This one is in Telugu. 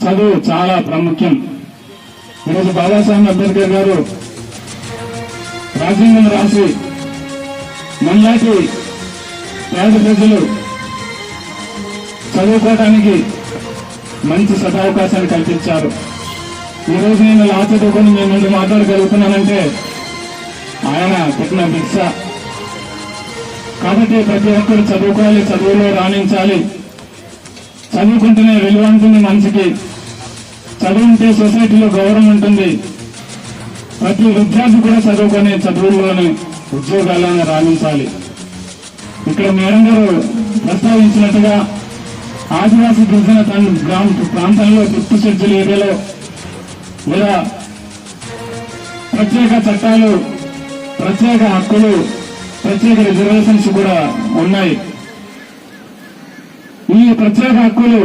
చదువు చాలా ప్రాముఖ్యం. ఈరోజు బాబాసాహెబ్ అంబేద్కర్ గారు రాజ్యాంగం రాసి మనలాంటి పేద ప్రజలు చదువుకోవడానికి మంచి సదావకాశాన్ని కల్పించారు. ఈరోజు నేను లా చదువుకొని మీ ముందు మాట్లాడగలుగుతున్నానంటే ఆయన పెట్టిన భిక్ష. కాబట్టి ప్రతి ఒక్కరు చదువుకోవాలి, చదువులో రాణించాలి. చదువుకుంటేనే విలువ ఉంటుంది మనిషికి. చదువుంటే సొసైటీలో గౌరవం ఉంటుంది. ప్రతి విద్యార్థి కూడా చదువుకొని చదువుల్లోనే ఉద్యోగాలను రాణించాలి. ఇక్కడ మేడం గారు ప్రస్తావించినట్టుగా ఆదివాసీ గిరిజన గ్రామ ప్రాంతాల్లో గుర్తు షెడ్యూల్ ఏరియాలో లేదా ప్రత్యేక చట్టాలు, ప్రత్యేక హక్కులు, ప్రత్యేక రిజర్వేషన్స్ కూడా ఉన్నాయి. ఈ ప్రత్యేక హక్కులు